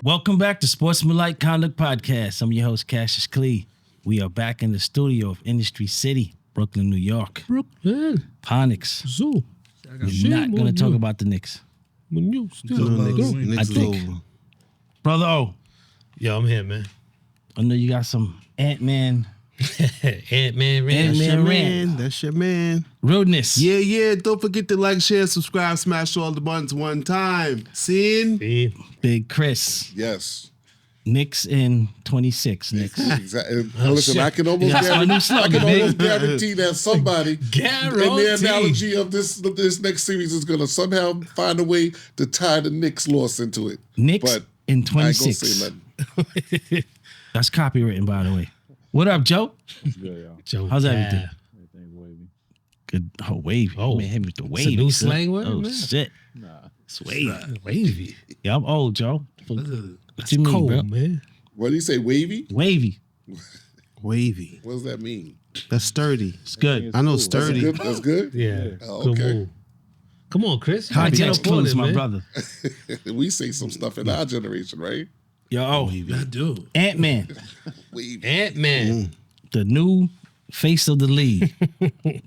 Welcome back to Sportsmanlike Conduct Podcast. I'm your host, Cassius Clee. We are back in the studio of Industry City, Brooklyn, New York. Brooklyn. Ponics. Zoo. We're not going to talk about the Knicks. Knicks I think. Brother O. Yo, I'm here, man. I know you got some Ant-Man. Ant-Man Rant. That's your man. Rudeness. Yeah. Don't forget to like, share, subscribe, smash all the buttons one time. Sin. Big Chris. Yes. Knicks in 26. Knicks. Exactly. Listen, I can almost That's my new slogan, guarantee that somebody in the analogy of this next series is going to somehow find a way to tie the Knicks loss into it. Knicks but in I ain't 26. gonna say nothing. That's copywritten, by the way. What up, Joe? It's good, y'all. Joe How's Tab. everything? Everything's wavy. Good. Oh, wavy. Oh. Man, hit me with the It's a wavy. new son. slang word, Oh, man. shit. Nah. It's wavy. Wavy. Yeah, I'm old, Joe. What That's you mean, cold, bro? man. What do you say, wavy? Wavy. Wavy. What does that mean? That's sturdy. It's good. I know That's sturdy. good. That's good? Yeah. Oh, Good okay. move. Come on, Chris. Context Get up on clues, it, my man. brother. We say some stuff in our generation, right? Yo, I do. Ant-Man, Wavy. Ant-Man. the new face of the league,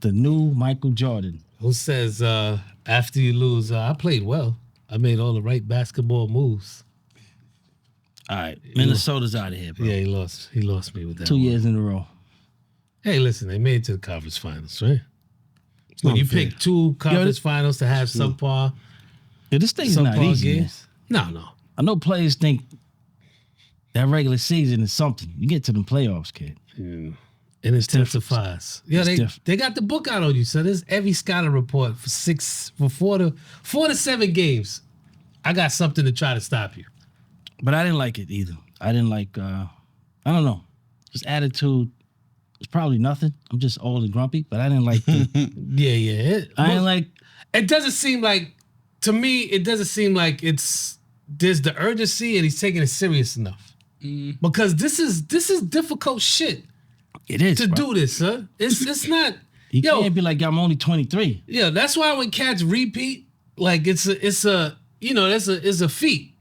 the new Michael Jordan. Who says after you lose, I played well. I made all the right basketball moves. All right, Minnesota's out of here, bro. Yeah, he lost. He lost me with that. 2 one. years in a row. Hey, listen, they made it to the conference finals, right? When not you fair. pick two conference finals to have subpar Yeah, this thing's not easy, man. games. No. I know players think that regular season is something. You get to them playoffs, kid. It intensifies. Yeah, It's different. they got the book out on you. So there's every scouting report for four to 7 games. I got something to try to stop you. But I didn't like it either. I didn't like, I don't know. His attitude was probably nothing. I'm just old and grumpy, but I didn't like Yeah. I didn't like, It doesn't seem like, to me, it doesn't seem like there's the urgency and he's taking it serious enough. Because this is difficult shit it is, to bro. do this, huh? It's not. You Yo, can't be like, I'm only 23. yeah, that's why when cats repeat, like it's a feat.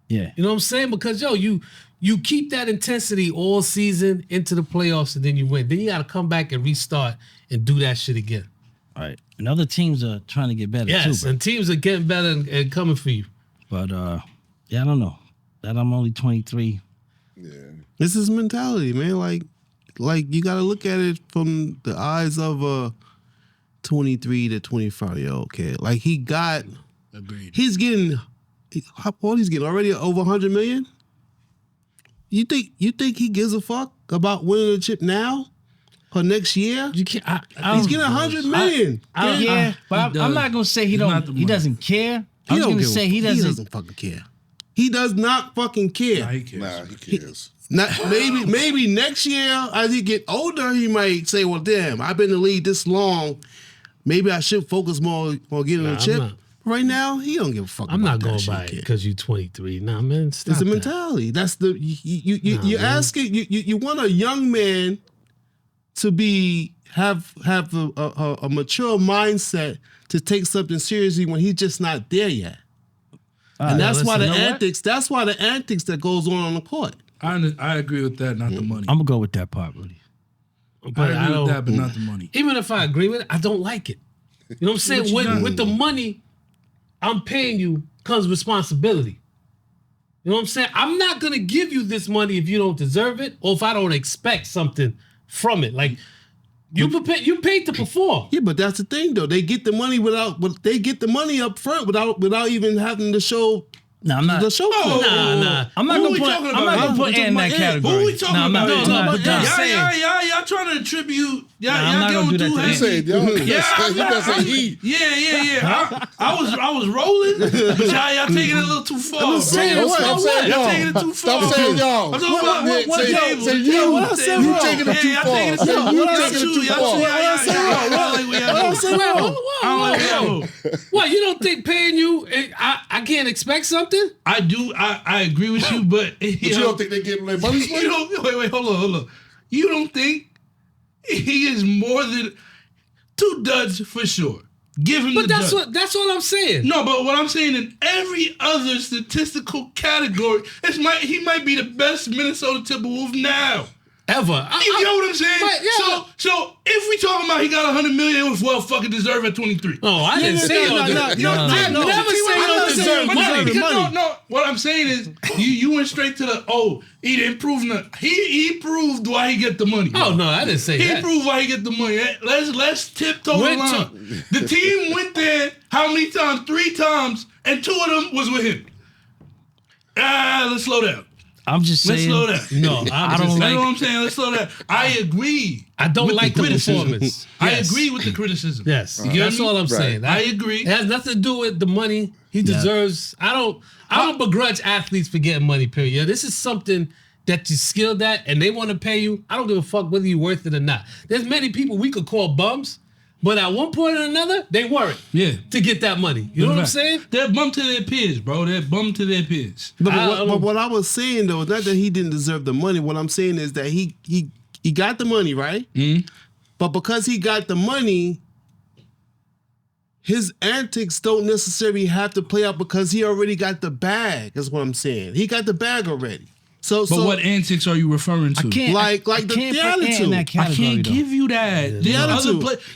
Yeah. You know what I'm saying? Because you keep that intensity all season into the playoffs and then you win. Then you got to come back and restart and do that shit again. All right. And other teams are trying to get better Yes, too, bro. and teams are getting better and coming for you. But yeah, I don't know. That I'm only 23. Yeah. This is mentality, man. Like you got to look at it from the eyes of a 23 to 25-year-old kid. Like Agreed. he's getting, how old he's getting? Already over 100 million? You think he gives a fuck about winning the chip now or next year? You can't. He's getting 100 million. But I'm not gonna say he doesn't care. I'm just gonna say he doesn't. fucking care. He does not fucking care. He cares. Nah, he cares. Not, maybe next year as he get older, he might say, "Well, damn, I've been in the league this long. Maybe I should focus more on getting a chip." I'm not. Right now, he don't give a fuck. I'm about not that going shit, by it kid. because you're 23. Nah, man, stop It's a that. mentality. That's the you man. asking you want a young man to have a mature mindset to take something seriously when he's just not there yet. And that's why the antics. That's why the antics that goes on the court. I agree with that, not the money. I'm gonna go with that part, Rudy. But I agree with that, but not the money. Even if I agree with it, I don't like it. You know what I'm saying? What you done? With the money I'm paying you comes responsibility. You know what I'm saying? I'm not gonna give you this money if you don't deserve it or if I don't expect something from it. Like you paid to perform. Yeah, but that's the thing though. They get the money they get the money up front without even having to show. No, I'm not. The show. Nah. I'm not gonna put Ant in that category. Who we talking I'm about? not. Y'all trying to attribute. I'm not Y'all gonna do getting that too to You heavy. said, yo, Yeah, you better say he. Yeah. I was rolling, but y'all taking it a little too far. Stop saying Y'all y'all. taking it too far. Stop saying y'all. I'm talking about What table. say you? What I say You wrong? taking it too Yeah, y'all far. taking it Say too you far. taking it too far. What, you don't think paying you, I can't expect something? I do. I agree with you, but But you don't think they give their money for you you? don't. Wait. Hold on. You don't think he is more than 2 duds for sure? Give him But the that's dub. what I'm saying. No, but what I'm saying, in every other statistical category, he might be the best Minnesota Timberwolf now. Ever. You know what I'm saying? Right, yeah. So if we talking about he got $100 million, it was well fucking deserved at 23. No, I didn't say no, no. no, I no. never say I'm no not saying deserve he money. deserve money. No. What I'm saying is, you went straight to he didn't prove nothing. He proved why he get the money. Oh bro. no, I didn't say He that. proved why he get the money. Let's tiptoe Went along. The team went there how many times? 3 times, and 2 of them was with him. Let's slow down. I'm just Let's saying. slow down. No, I don't You know like. what I'm saying? Let's slow down. I agree. I don't with like the criticism. performance. I Yes. agree with the criticism. Yes, You get that's me? all I'm saying. I agree. It has nothing to do with the money he deserves. I don't begrudge athletes for getting money. Period. Yeah, this is something that you're skilled at, and they want to pay you. I don't give a fuck whether you're worth it or not. There's many people we could call bums, but at one point or another, they work to get that money. You know what I'm saying? They're bummed to their peers, bro. They're bummed to their peers. But what I was saying though is not that he didn't deserve the money. What I'm saying is that he got the money, right? Mm-hmm. But because he got the money, his antics don't necessarily have to play out because he already got the bag. Is what I'm saying. He got the bag already. But what antics are you referring to? I can't. Like I the can't put Ant in attitude. that I category, can't though. give you that.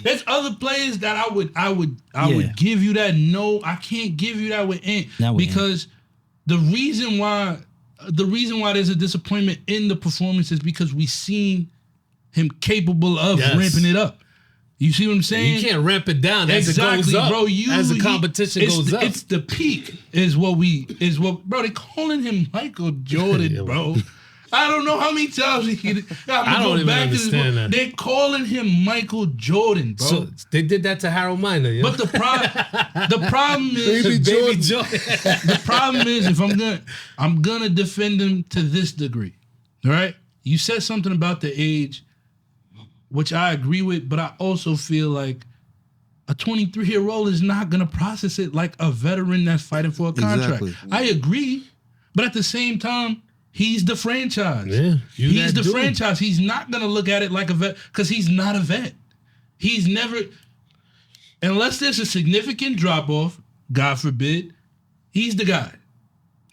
There's other players that I would give you that. No, I can't give you that with Ant Not with because the reason why there's a disappointment in the performance is because we seen him capable of ramping it up. You see what I'm saying? You can't ramp it down as it goes up. Bro. As the competition goes up. It's the peak. Bro. They calling him Michael Jordan, bro. I don't know how many times I don't even understand that. They're calling him Michael Jordan, bro. So they did that to Harold Miner, yeah. But the problem is, Baby Jordan. the problem is, if I'm gonna defend him to this degree. All right, you said something about the age, which I agree with, but I also feel like a 23-year-old is not gonna process it like a veteran that's fighting for a contract. Exactly. I agree, but at the same time, he's the franchise. Yeah, he's the franchise. He's not gonna look at it like a vet because he's not a vet. He's never, unless there's a significant drop off, God forbid, he's the guy.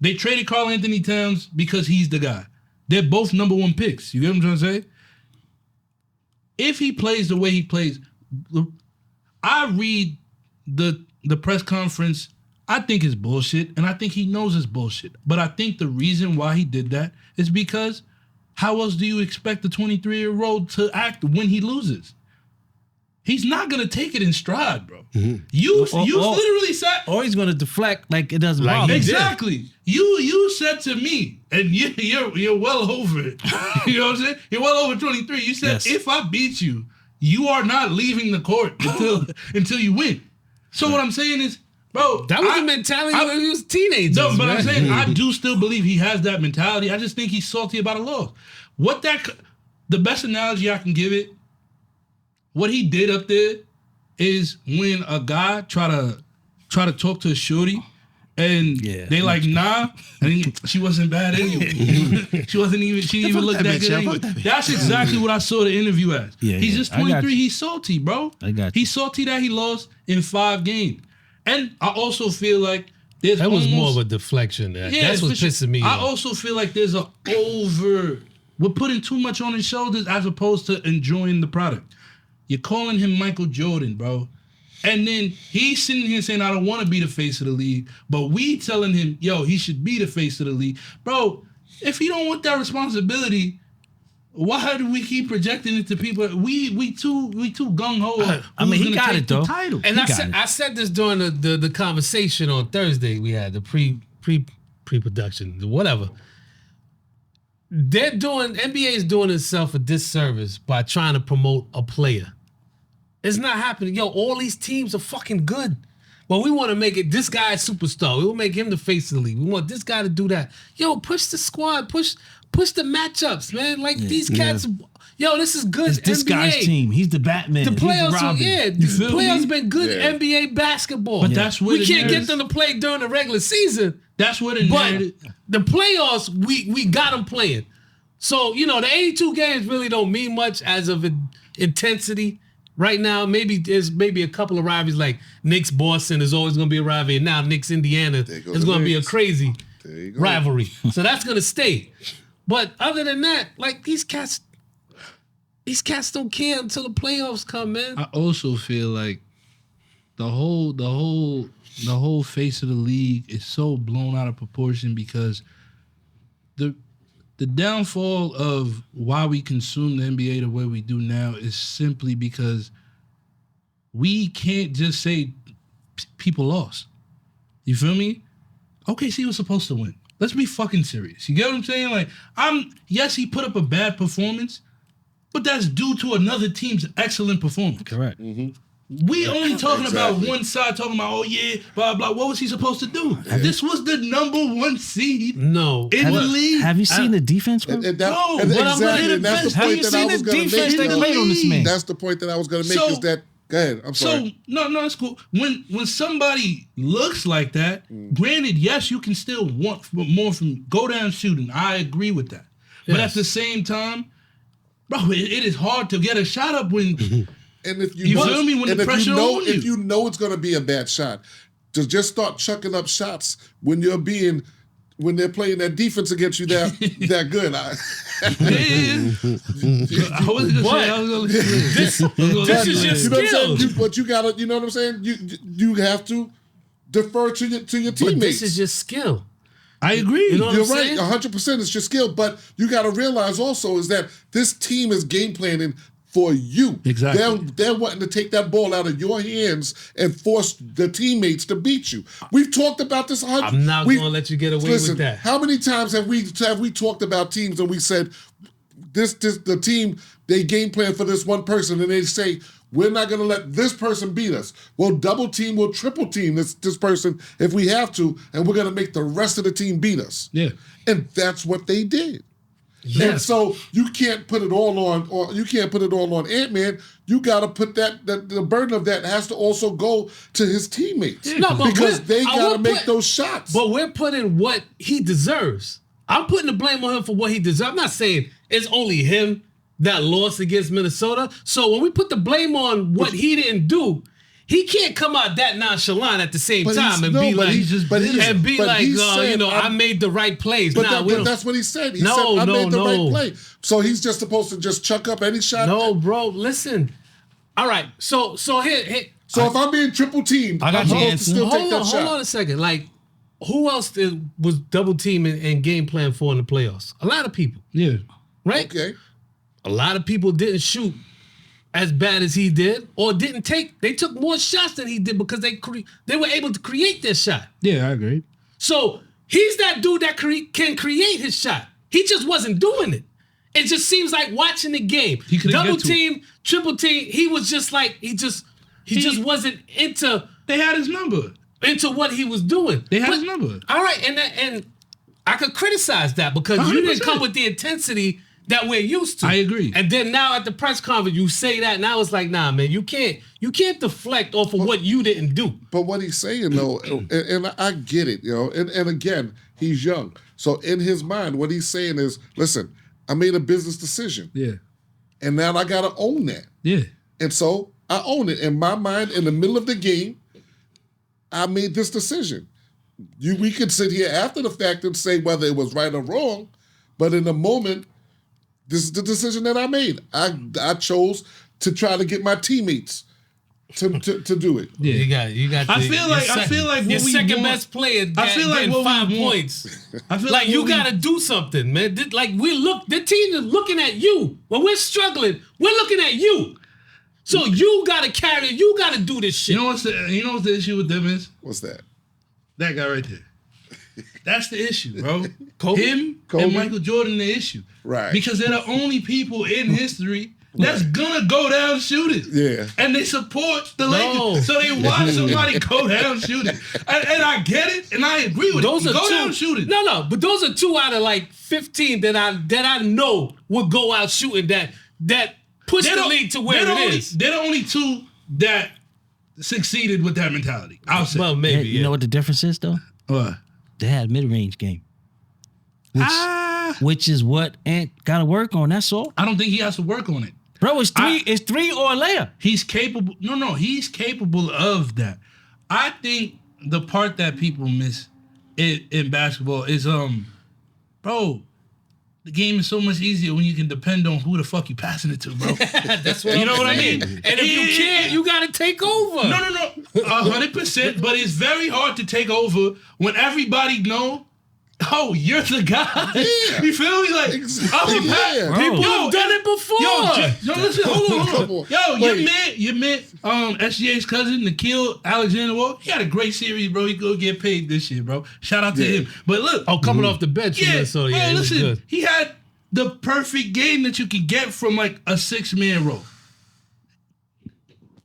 They traded Karl Anthony Towns because he's the guy. They're both number 1 picks. You get what I'm trying to say? If he plays the way he plays, I read the press conference. I think it's bullshit, and I think he knows it's bullshit. But I think the reason why he did that is because how else do you expect a 23-year-old to act when he loses? He's not gonna take it in stride, bro. Mm-hmm. You literally said, Or he's gonna deflect like it doesn't Like bother. he him. did. exactly. You said to me, and you're well over it. You know what I'm saying? You're well over 23. You said Yes. if I beat you, you are not leaving the court until you win. So what I'm saying is, bro, That was the mentality when he was teenagers. no, but man. I'm saying I do still believe he has that mentality. I just think he's salty about a loss. The best analogy I can give it, what he did up there is when a guy try to talk to a shorty and they like nah, and she wasn't bad anyway. She didn't even look that good anyway. That's exactly what I saw the interview as. Yeah, He's yeah. just I got 23. you. He's salty, bro. I got you. He's salty that he lost in 5 games. And I also feel like there's That was more almost- of a deflection. That's for what's sure. pissing me I off. also feel like there's we're putting too much on his shoulders as opposed to enjoying the product. You're calling him Michael Jordan, bro. And then he's sitting here saying, I don't want to be the face of the league. But we telling him, yo, he should be the face of the league. Bro, if he don't want that responsibility, why do we keep projecting it to people? We too gung-ho. I mean, who's he gonna got take it, the though. title. And He I got said it. I said this during the conversation on Thursday we had, the pre-production, whatever. NBA is doing itself a disservice by trying to promote a player. It's not happening. Yo, all these teams are fucking good. But we want to make it this guy a superstar. We will make him the face of the league. We want this guy to do that. Yo, push the squad, push the matchups, man. Like these cats, yo, this is good. It's this NBA. guy's team. He's the Batman. The He's playoffs, Robin. the playoffs me? been good Yeah. NBA basketball. But that's where we the can't get narrative- them to play during the regular season. That's where the But narrative. the playoffs, we got them playing. So, the 82 games really don't mean much as of intensity Right now, maybe there's a couple of rivalries like Knicks Boston is always going to be a rivalry, and now Knicks Indiana is going to be a crazy rivalry. So that's going to stay. But other than that, like these cats don't care until the playoffs come, man. I also feel like the whole face of the league is so blown out of proportion because the downfall of why we consume the NBA the way we do now is simply because we can't just say people lost. You feel me? OKC was supposed to win. Let's be fucking serious. You get what I'm saying? Like, yes, he put up a bad performance, but that's due to another team's excellent performance. Correct. We only talking about one side, talking about, oh yeah, blah, blah. What was he supposed to do? This was the number 1 seed in the league. Have you seen the defense, bro? That's the point that I was going to make. They played on this man. That's the point that I was going to make is that, go ahead, I'm sorry. So, no, it's cool. When somebody looks like that, granted, yes, you can still want more from go-down shooting. I agree with that. Yes. But at the same time, bro, it is hard to get a shot up when... And if you feel me, when the pressure on you. If you know it's going to be a bad shot, to just start chucking up shots when they're playing that defense against you that good. I wasn't going to say. This is your skill. But you gotta, you know what I'm saying? You have to defer to your teammates. But this is your skill. I agree. You know You're right. 100% it's your skill. But you got to realize also is that this team is game planning for you. Exactly. They're wanting to take that ball out of your hands and force the teammates to beat you. We've talked about this. I'm not going to let you get away with that. How many times have we talked about teams and we said the team, they game plan for this one person and they say, we're not going to let this person beat us. We'll double team, we'll triple team this person if we have to, and we're going to make the rest of the team beat us. Yeah. And that's what they did. Yes. And so you can't put it all on, or you can't put it all on Ant-Man. You got to put the burden of that has to also go to his teammates. No, because they got to make those shots. But we're putting what he deserves. I'm putting the blame on him for what he deserves. I'm not saying it's only him that lost against Minnesota. So when we put the blame on what he didn't do, he can't come out that nonchalant at the same time and be like, I made the right plays. But that's what he said. He said, I made the right play. So he's just supposed to just chuck up any shot? No, bro, listen. All right, so here. So if I'm being triple teamed, I'm supposed to still take that shot. Hold on a second. Like, who else was double teaming and game plan for in the playoffs? A lot of people. Yeah. Right? Okay. A lot of people didn't shoot as bad as he did, or didn't take. They took more shots than he did because they were able to create their shot. Yeah, I agree. So he's that dude that can create his shot. He just wasn't doing it. It just seems like watching the game. Double team, triple team. He was just like he just wasn't into. They had his number. Into what he was doing. They had his number. All right, and I could criticize that because 100%. You didn't come with the intensity that we're used to. I agree. And then now at the press conference, you say that, and I was like, nah, man, you can't deflect off of what you didn't do. But what he's saying though, and I get it, and again, he's young. So in his mind, what he's saying is, listen, I made a business decision. Yeah. And now I gotta own that. Yeah. And so I own it. In my mind, in the middle of the game, I made this decision. We could sit here after the fact and say whether it was right or wrong, but in the moment, this is the decision that I made. I chose to try to get my teammates to do it. Yeah, you got. I feel like your second best player. I feel like what 5 points. I feel like you got to do something, man. The team is looking at you when we're struggling. We're looking at you. So you got to carry. You got to do this shit. You know what's the issue with them is? What's that? That guy right there. That's the issue, bro. Kobe? Him and Michael Jordan the issue. Right. Because they're the only people in history that's gonna go down shooting. Yeah. And they support the Lakers. So they watch somebody go down shooting. And I get it, and I agree with those it. Go down shooting. No, but those are 2 out of like 15 that I know would go out shooting that push the league to where it is. They're the only 2 that succeeded with that mentality. I'll say. Well, maybe. You know what the difference is though? What? They had a mid-range game. Which is what Ant got to work on. That's all. I don't think he has to work on it. Bro, it's three or a layup. He's capable. No, he's capable of that. I think the part that people miss in basketball is, bro, the game is so much easier when you can depend on who the fuck you passing it to, bro. That's what You I'm know what I saying. mean? And if you can't, you gotta take over. No, 100%. But it's very hard to take over when everybody know. Oh, you're the guy. Yeah. You feel me? Like, Exactly. I'm a pass. Yeah. People Yo, have done it before. Yo, listen, hold Come on. on. Yo, Wait. you met SGA's cousin, Nikhil Alexander-Wall. He had a great series, bro. He go get paid this year, bro. Shout out to him. But look, Coming off the bench from yeah, Minnesota. bro, Yeah, he was listen, good. he had the perfect game that you could get from like a 6-man role.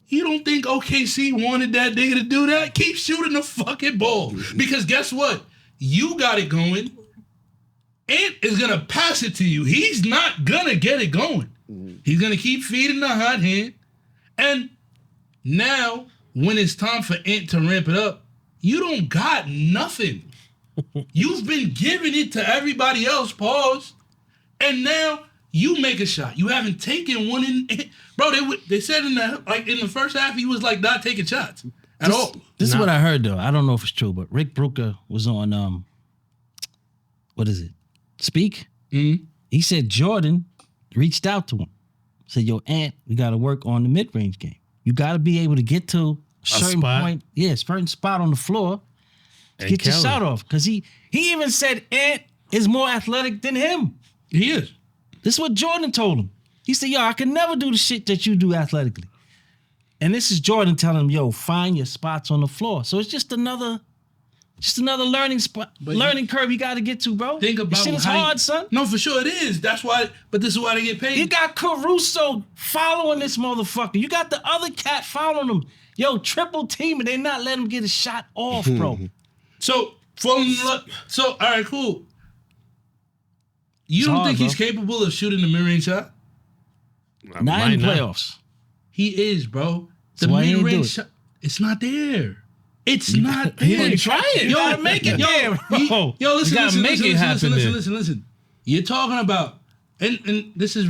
You don't think OKC wanted that nigga to do that? Keep shooting the fucking ball. Because guess what? You got it going. Ant is going to pass it to you. He's not going to get it going. He's going to keep feeding the hot hand. And now, when it's time for Ant to ramp it up, you don't got nothing. You've been giving it to everybody else, pause. And now you make a shot. You haven't taken one in. Bro, they said in the first half, he was like not taking shots at all. This is what I heard though. I don't know if it's true, but Rick Brooker was on what is it? Speak. Mm-hmm. He said Jordan reached out to him, said, "Yo, Ant, we got to work on the mid-range game. You got to be able to get to a certain spot. point, certain spot on the floor to And get your kill shot him. off." Because he even said Ant is more athletic than him. He is. This is what Jordan told him. He said, "Yo, I can never do the shit that you do athletically." And this is Jordan telling him, "Yo, find your spots on the floor." So it's just another learning curve you got to get to, bro. Think about this shit is how hard, son. No, for sure it is. That's why. But this is why they get paid. You got Caruso following this motherfucker. You got the other cat following him. Yo, triple teaming. They not letting him get a shot off, bro. So falling in love. So all right, cool. You It's don't hard, think he's bro. capable of shooting the mid-range shot? Not Might in the not. playoffs. He is, bro. The So why he ain't do mid-range it? shot. It's not there. It's not there. He didn't try it. You gotta make it there, bro. Yo, listen, You gotta listen, make listen, it listen, happen there. listen. You're talking about, and this is,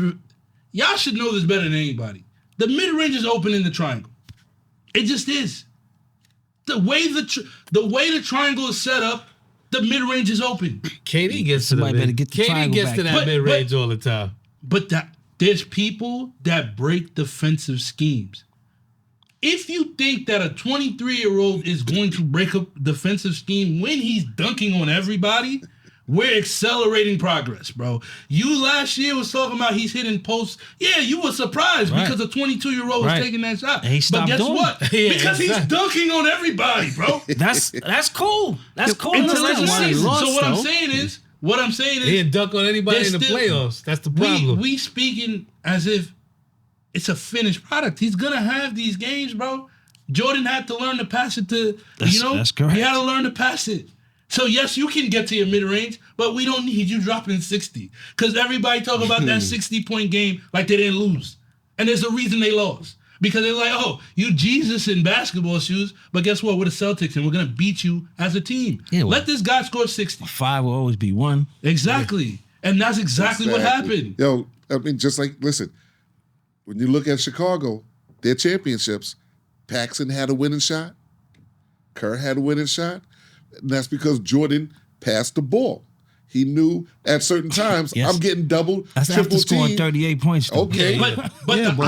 y'all should know this better than anybody. The mid-range is open in the triangle. It just is. The way the triangle is set up, the mid-range is open. KD gets to the Somebody better mid. get the KD triangle gets back. to that But- mid range all the time. But there's people that break defensive schemes. If you think that a 23-year-old is going to break a defensive scheme when he's dunking on everybody, we're accelerating progress, bro. You last year was talking about he's hitting posts. Yeah, you were surprised Right. because a 22-year-old was Right. taking that shot. And he But stopped guess doing what? it. Yeah, Because he's exactly. dunking on everybody, bro. That's cool. That's cool In until the the regular season. season. lost, So what I'm though. saying is, He didn't dunk on anybody They're in the still- playoffs. That's the problem. we speaking as if it's a finished product. He's gonna have these games, bro. Jordan had to learn to pass it to, That's correct. He had to learn to pass it. So yes, you can get to your mid-range, but we don't need you dropping 60. Because everybody talk about that 60-point game like they didn't lose. And there's a reason they lost. Because they're like, oh, you Jesus in basketball shoes, but guess what? We're the Celtics and we're gonna beat you as a team. Yeah, well- Let this guy score 60. 5 will always be 1. Exactly. And that's exactly what happened. Yo, I mean, just like, listen, when you look at Chicago, their championships, Paxson had a winning shot, Kerr had a winning shot, and that's because Jordan passed the ball. He knew at certain times, Yes. I'm getting double, That's after triple scoring team. 38 points. Though. Okay. But Yeah, the but-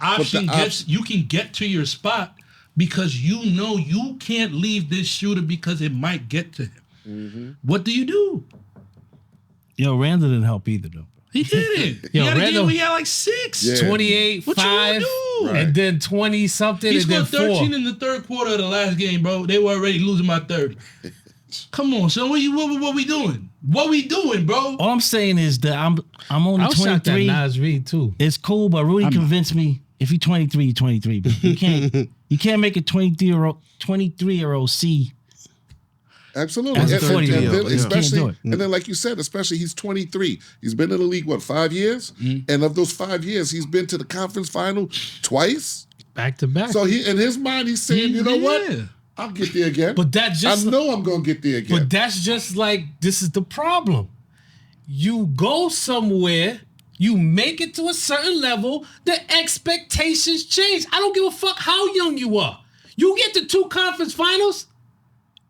option gets you can get to your spot because you know you can't leave this shooter because it might get to him. What do you do? Yo, Randall didn't help either, though. He didn't. Yo, he had a Randall- game where he had like 6. Yeah. 28, What you 5, gonna do? and then 20 something, He and then scored 13 4. in the third quarter of the last game, bro. They were already losing by 30. Come on, son. What we doing? What we doing, bro? All I'm saying is that I'm only I was shocked at 23. Nas Reed too. It's cool, but Rudy convinced me if you're 23, you're 23. But you can't make a 23-year-old see. Absolutely. As a And- and 40-year-old, then yeah. especially, Can't do it. and then like you said, especially he's 23. He's been in the league, 5 years? And of those 5 years, he's been to the conference final twice. Back to back. So he, in his mind, he's saying, you know what? Yeah. I'll get there again. But that just I know I'm going to get there again. But that's just like, this is the problem. You go somewhere You make it to a certain level, the expectations change. I don't give a fuck how young you are. You get to 2 conference finals,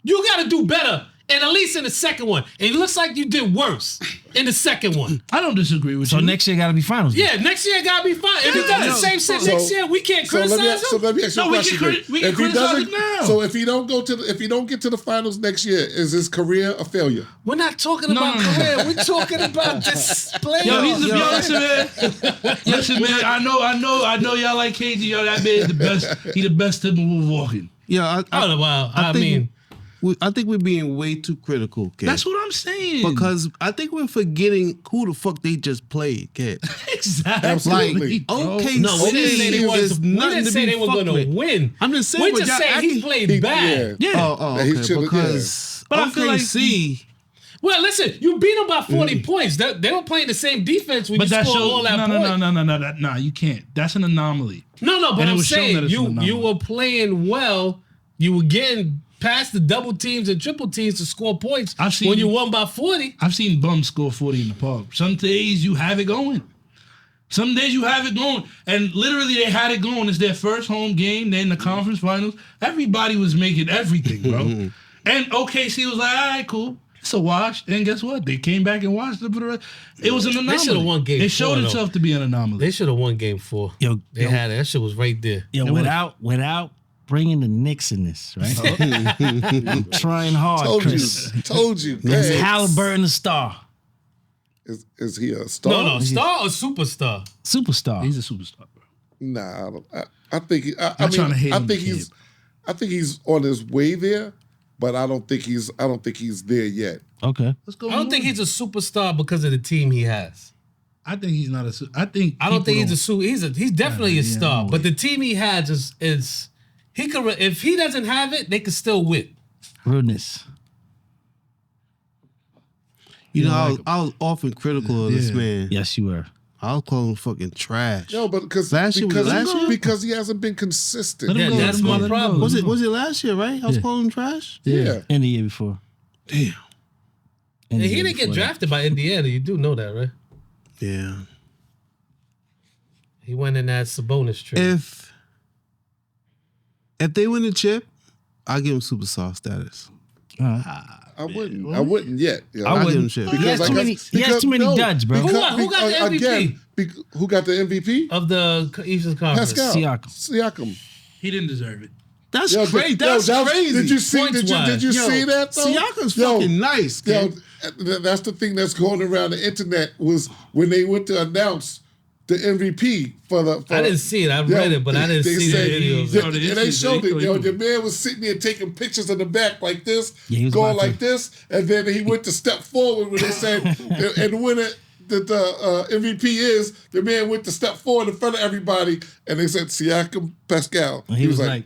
you got to do better, and at least in the second one. And it looks like you did worse in the second one. I don't disagree with So you. next year got to be finals. Yeah, next year got to be fine. If he does the same shit next year, we can't criticize him. let me ask you a No, we question. can then. we can If he criticize doesn't- it now. So if he don't get to the finals next year, is his career a failure? We're not talking about no. career. We're talking about this player. Yo, listen, man. Listen, man. I know y'all like KG. Yo, that man is the best. He the best Timberwolves walking. Yeah, Oh, wow. I mean, I think we're being way too critical, kid. That's what I'm saying. because I think we're forgetting who the fuck they just played, kid. exactly. Absolutely. OKC no, we didn't say they is nothing didn't to say be they were fucked going to with. win. I'm just saying, We're but just y'all saying he acting- played bad. Yeah. Oh, He okay. should've- Because But I feel like- OKC, Well, listen, you beat them by 40 points. They don't play the same defense when But you that score shows all that points. no, you can't. That's an anomaly. No, but And it I'm was shown that saying it's an you anomaly. were playing well. You were getting past the double teams and triple teams to score points I've seen- when you won by 40. I've seen bums score 40 in the park. Some days you have it going. Some days you have it going. And literally they had it going. It's their first home game. They're in the conference finals. Everybody was making everything, bro. And OKC was like, all right, cool. It's a wash. And guess what? They came back and watched it for the rest. It was an anomaly. should've won game It showed 4, though. itself to be an anomaly. They should have won game 4. Yo, They had it. That shit was right there. yo, without bringing the Knicks in this, right? I'm trying hard, Chris. Told you. Is Hey, Halliburton a star? is he a star? No, star or superstar? Superstar. He's a superstar, bro. Nah, I don't. I think. I I'm trying to hate I on think the he's. kid. I think he's on his way there, but I don't think he's. I don't think he's there yet. Okay. Let's go. I don't think he's a superstar because of the team he has. I think he's not a. I think. I don't think people he's definitely a star. no But the team he has is he could, if he doesn't have it, they could still win. Rudeness. you know, don't like I was often critical of this Yeah. man. Yes, you were. I was calling him fucking trash. No, but because Last year was last year? because he hasn't been consistent. Let him Yeah, go, that's let him my go, let him problem. go. Was it last year, right? I was Yeah. calling him trash. Yeah. And the year before. Damn. And And the he year didn't get before that. drafted by Indiana. You do know that, right? Yeah. He went in that Sabonis trade. If they win the chip, I'll give him superstar status. I wouldn't. I wouldn't yet. You know? I'll give wouldn't. him shit. He has too many. He has too many duds, bro. Who got the MVP? Again, who got the MVP? of the Eastern Conference. Pascal Siakam. Siakam. He didn't deserve it. That's Yo, crazy. yo, That's crazy. Did you see? Points Did you Yo, see that? Though? Siakam's Yo, fucking nice, Yo, kid. that's the thing that's going around the internet was when they went to announce the MVP for the. I didn't see it. I read it, but I didn't they see said- the videos. Yeah, No, the and they issues, showed they it. Yo, could- the man was sitting there taking pictures in the back like this, Yeah, he was going about to- like this, and then he went to step forward when they said, and when it. That the MVP is the man went to step forward in front of everybody, and they said Siakam Pascal. And he was like,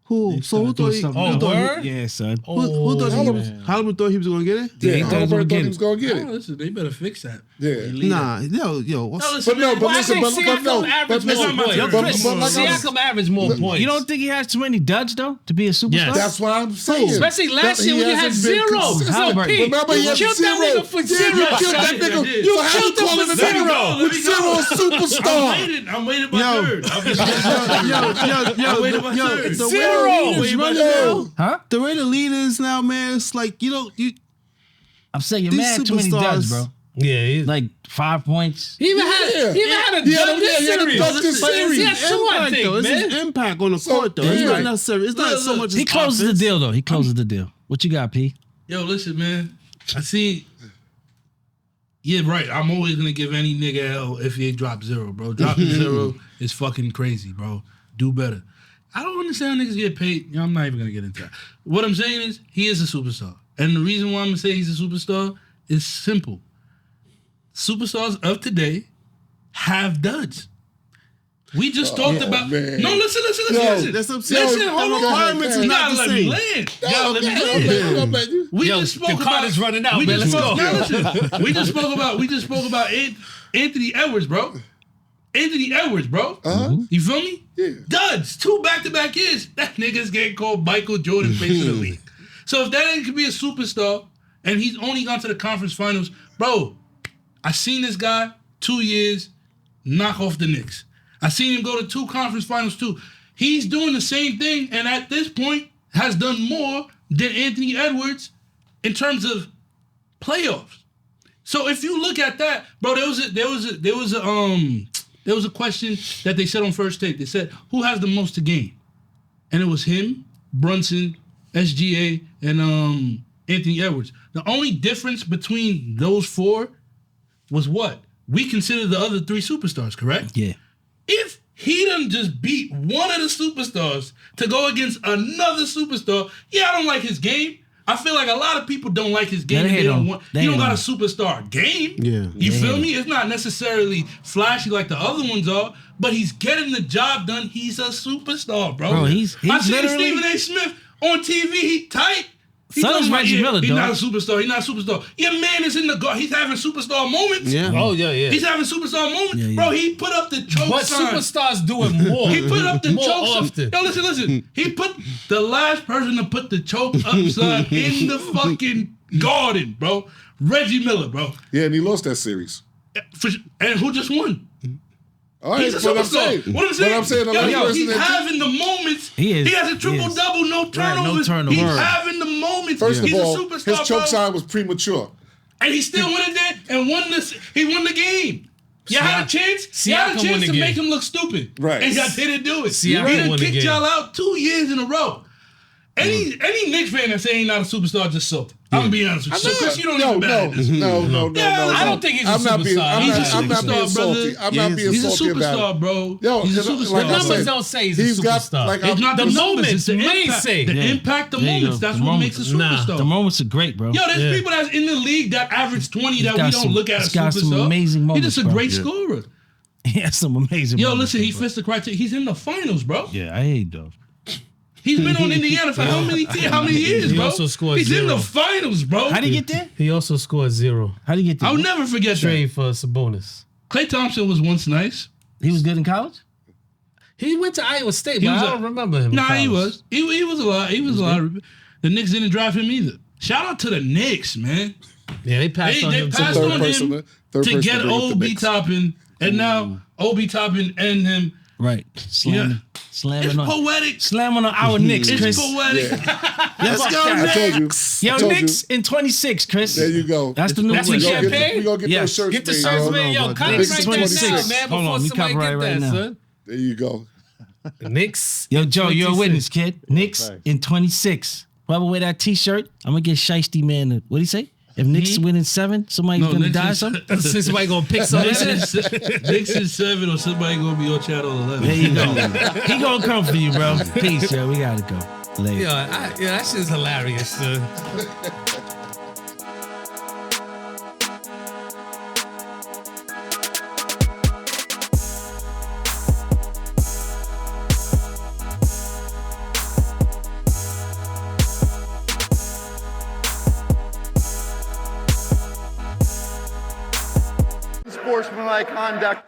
Who? So who thought he? something Who else. thought he- word? yeah, son. who thought Halliburton. Halliburton thought he was gonna get it? Yeah, he thought he was gonna Halliburton get he it. was going to get Oh, it. listen, they better fix that. Yeah. Nah, yo, what's, No, listen, But no, man, but Well, I listen, think but Siakam no, averaged but more listen, points. Yo, but Chris, like I was- Siakam averaged more points. You don't think he has too many duds though to be a superstar? Yes. That's what I'm saying. Especially last That year he when you had hasn't been zero. consistent. Halliburton. Pete, Remember, he you had killed zero. that nigga for Yeah, zero. you killed that I nigga. did. So You how killed you him calling for the nigga zero. with zero superstar? I'm waiting my Yo. third. I'm just- yo, waited my yo, turn. the Zero. way the lead is Wait, running yo. now, Huh? the way the lead is now, man, it's like you I'm saying you're These mad too many duds, superstars- bro. Yeah, he's, Like 5 points. he even Yeah. had a He had dunk a- this he had a series. dunk this But series. He had two, I impact, think, though. It's man. his impact on the So, court, though. It's yeah. not necessarily. It's not Look, so look, much. He his closes offense. the deal though. He closes the deal. What you got, P? Yo, listen, man. I see. Yeah, right. I'm always gonna give any nigga L if he drop zero, bro. Dropping zero is fucking crazy, bro. Do better. I don't understand how niggas get paid. I'm not even gonna get into that. What I'm saying is he is a superstar, and the reason why I'm gonna say he's a superstar is simple. Superstars of today have duds. We just talked about. man. No, listen. That's what I'm saying. Listen, hold on. Requirements is You not gotta the let me same. land. You gotta let me land. I'll bet you. We Yo, just spoke the card about. is running out, we man. just Let's spoke, go. No, listen. We just spoke about Anthony Edwards, bro. Anthony Edwards, bro. You feel me? Yeah. Duds, 2 back-to-back years. That nigga's getting called Michael Jordan face of the league. So if that ain't could be a superstar and he's only gone to the conference finals, bro, I seen this guy 2 years knock off the Knicks. I seen him go to 2 conference finals too. He's doing the same thing, and at this point has done more than Anthony Edwards in terms of playoffs. So if you look at that, bro, there was a question that they said on First Take. They said, who has the most to gain? And it was him, Brunson, SGA, and Anthony Edwards. The only difference between those 4 was what? We consider the other 3 superstars, correct? Yeah. If he done just beat one of the superstars to go against another superstar, yeah, I don't like his game. I feel like a lot of people don't like his game. They And they hate don't him. want. They You don't hate got a him. superstar game. Yeah. You They feel hate me? It's not necessarily flashy like the other ones are, but he's getting the job done. He's a superstar, bro. Bro, he's I seen literally- Stephen A. Smith on TV. He tight. He So talking is about, Reggie Miller, He's dog. not a superstar. He's not a superstar. Your man is in the guard. He's having superstar moments. Yeah. Oh yeah, yeah. He's having superstar moments. Yeah, yeah. Bro, he put up the choke But sign. superstars do it more. He put up the more choke sign. often. Yo, listen. He put the last person to put the choke up sign in the fucking garden, bro. Reggie Miller, bro. Yeah, and he lost that series. And who just won? All right, He's a what I'm superstar. saying. What I'm saying? What I'm saying, the Yo, last person he's that- having the moments. He is. He has a He triple is. double, no no turnovers. turnovers. He's Word. having the moments. First he's of all, a superstar, his choke bro. sign was premature. And he still went in there and won this. He won the game. You had a chance. You had a Siakam won chance the to game. make him look stupid. Right. And y'all didn't do it. Siakam He done won the kicked game. y'all out 2 years in a row. Any Knicks fan that say ain't not a superstar just salty. I'm gonna be honest with you. So Chris, you don't even bad at this. No. Yeah, I don't think he's a I'm not being, superstar. I'm He's not, a I'm not being superstar, salty. brother. I'm not being He's a salty about superstar, it. bro. Yo, He's a you know, superstar. like The I numbers said, don't say he's a he's got, superstar. like, It's not the, The moments, it's the moments may impact. say. The Yeah. impact, the There you moments. go. That's The what moments. makes a Nah. superstar. The moments are great, bro. Yo, there's Yeah. people that's in the league that average 20 that we got don't some- look at as he's got some superstar. amazing He's moments, just a bro. great Yeah. scorer. He has some amazing Yo, moments, listen, he bro. fits the criteria. He's in the finals, bro. Yeah, I hate though. He's been on Indiana for how many years, He bro? also scored He's in the 0. finals, bro. How did he get there? He also scored 0. How did he get there? I'll never forget that. Trade for Sabonis. Klay Thompson was once nice. He was good in college? He went to Iowa State, He but was I a- don't remember him. in Nah, he college. was. He was a lot. He was a lot. The Knicks didn't draft him either. Shout out to the Knicks, man. Yeah, they passed on They him passed too. Third on person him to to bring get up the Obi Knicks. Toppin, and now Obi Toppin and him. Right. Slamming. It's Slamming on. poetic. Slamming on our Knicks, It's Chris. poetic. Let's go, I told you. Yo, I told Knicks you. in 26, Chris. There you go. That's the new That's one. what champagne? We gonna get Yes. those shirts Get the made, shirts bro. made. Yo, about copyright Knicks that 26. now, man, Hold before on, we somebody copyright get right that, now. son. There you go. Knicks. Yo, Joe, you're a 26. witness, kid. Knicks Thanks. in 26. Whoever wear that T-shirt, I'm gonna get Shiesty Man. What'd he say? If Knicks win in 7, somebody's No, gonna Knicks die. is- Something. Somebody gonna pick something. Knicks is 7 or somebody gonna be on channel 11. There you go. He gonna come for you, bro. Peace, yo. We gotta go later. Yeah, that shit's hilarious, son. Sportsmanlike conduct.